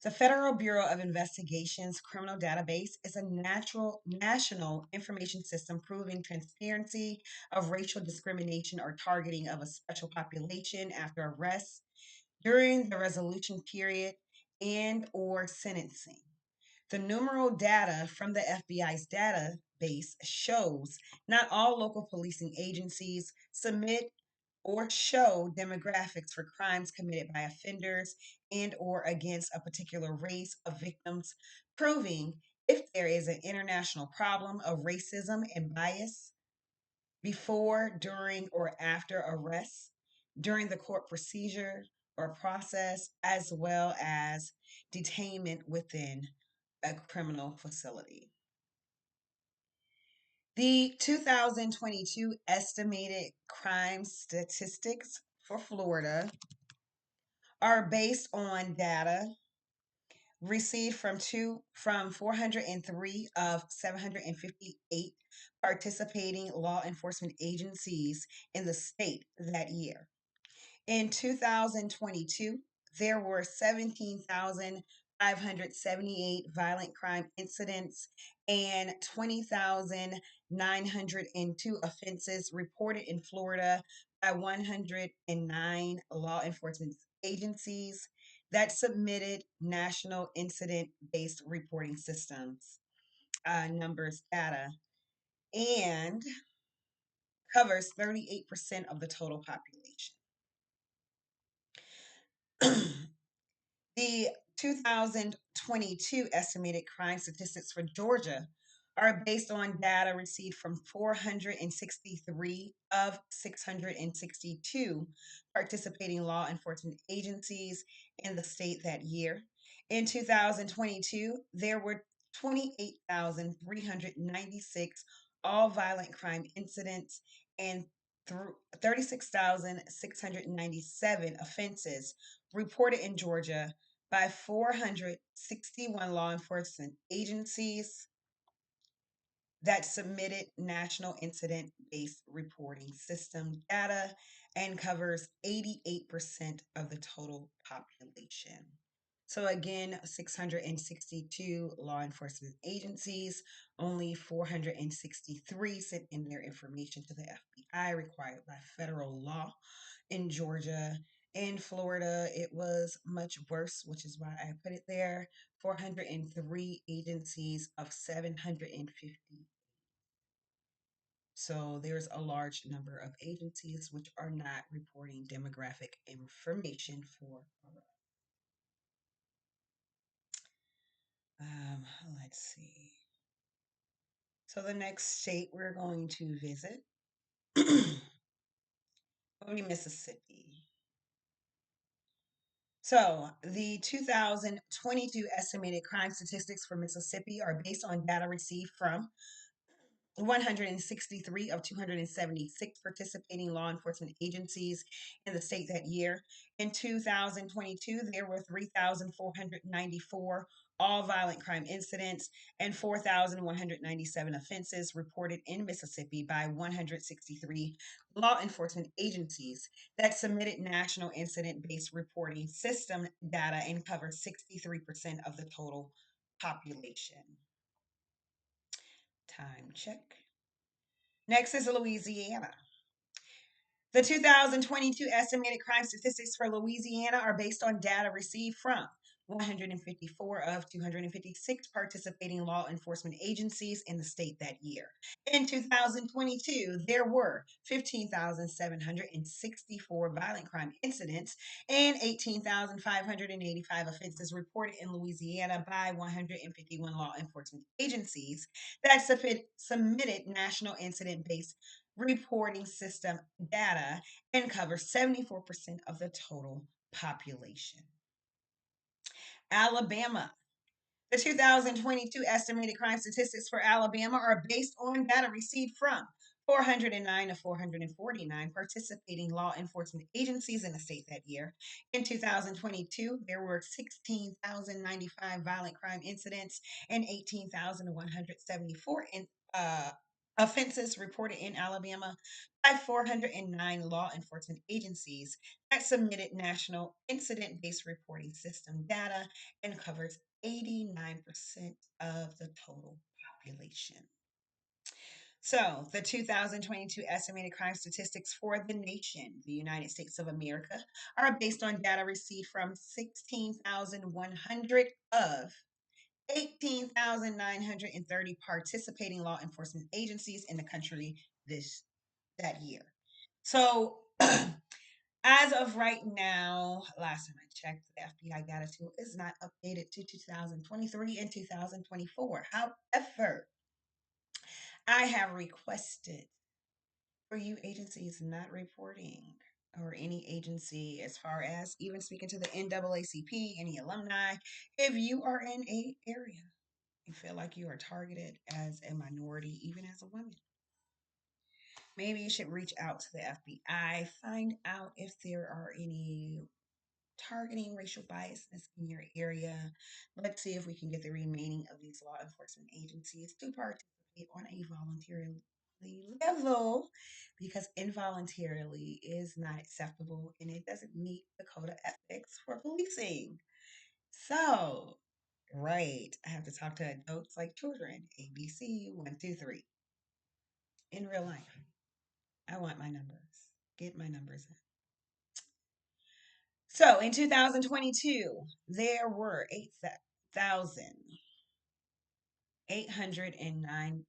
The Federal Bureau of Investigation's criminal database is a national information system proving transparency of racial discrimination or targeting of a special population after arrest during the resolution period and or sentencing. The numeral data from the FBI's database shows not all local policing agencies submit or show demographics for crimes committed by offenders and or against a particular race of victims, proving if there is an international problem of racism and bias before, during, or after arrest, during the court procedure or process, as well as detainment within a criminal facility. The 2022 estimated crime statistics for Florida are based on data received from 403 of 758 participating law enforcement agencies in the state that year. In 2022, there were 17,578 violent crime incidents and 20,902 offenses reported in Florida by 109 law enforcement agencies that submitted national incident based reporting systems numbers data and covers 38% of the total population. The 2022 estimated crime statistics for Georgia are based on data received from 463 of 662 participating law enforcement agencies in the state that year. In 2022, there were 28,396 all violent crime incidents and 36,697 offenses reported in Georgia by 461 law enforcement agencies that submitted national incident based reporting system data and covers 88% of the total population. So, again, 662 law enforcement agencies, only 463 sent in their information to the FBI required by federal law. In Georgia, in Florida, it was much worse, which is why I put it there. 403 agencies of 750. So there's a large number of agencies which are not reporting demographic information for. Let's see. So the next state we're going to visit will be Mississippi. So, the 2022 estimated crime statistics for Mississippi are based on data received from 163 of 276 participating law enforcement agencies in the state that year. In 2022, there were 3,494 all violent crime incidents and 4,197 offenses reported in Mississippi by 163 law enforcement agencies that submitted national incident based reporting system data and covered 63% of the total population. Time check. Next is Louisiana. The 2022 estimated crime statistics for Louisiana are based on data received from 154 of 256 participating law enforcement agencies in the state that year. In 2022, there were 15,764 violent crime incidents and 18,585 offenses reported in Louisiana by 151 law enforcement agencies that submitted national incident based reporting system data and covers 74% of the total population. Alabama. The 2022 estimated crime statistics for Alabama are based on data received from 409 of 449 participating law enforcement agencies in the state that year. In 2022, there were 16,095 violent crime incidents and 18,174 Offenses reported in Alabama by 409 law enforcement agencies that submitted national incident based reporting system data and covers 89% of the total population. So, the 2022 estimated crime statistics for the nation, the United States of America, are based on data received from 16,100 of 18,930 participating law enforcement agencies in the country this that year. So, as of right now, last time I checked, the FBI data tool is not updated to 2023 and 2024. However, I have requested for you agencies not reporting or any agency as far as even speaking to the NAACP, any alumni, if you are in a area you feel like you are targeted as a minority, even as a woman, maybe you should reach out to the FBI, find out if there are any targeting racial biasness in your area. Let's see if we can get the remaining of these law enforcement agencies to participate on a voluntary level because involuntarily is not acceptable and it doesn't meet the code of ethics for policing. So, right, I have to talk to adults like children. ABC 1, 2, 3. In real life, I want my numbers. Get my numbers in. So in 2022, there were 8,809,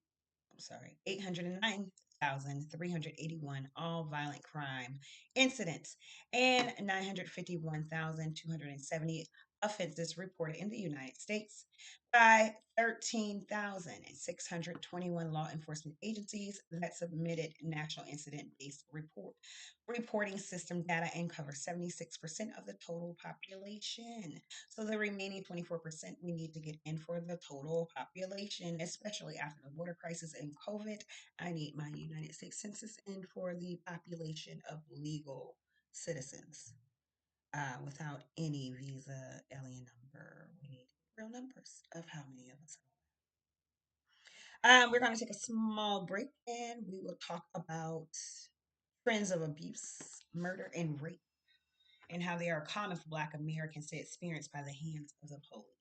I'm sorry, 809,381 all violent crime incidents and 951,270 offenses reported in the United States by 13,621 law enforcement agencies that submitted national incident based reporting system data and cover 76% of the total population. So the remaining 24% we need to get in for the total population, especially after the water crisis and COVID. I need my United States Census in for the population of legal citizens without any visa alien number. We need real numbers of how many of us. We're going to take a small break and we will talk about trends of abuse, murder, and rape and how they are common for Black Americans to experience by the hands of the police.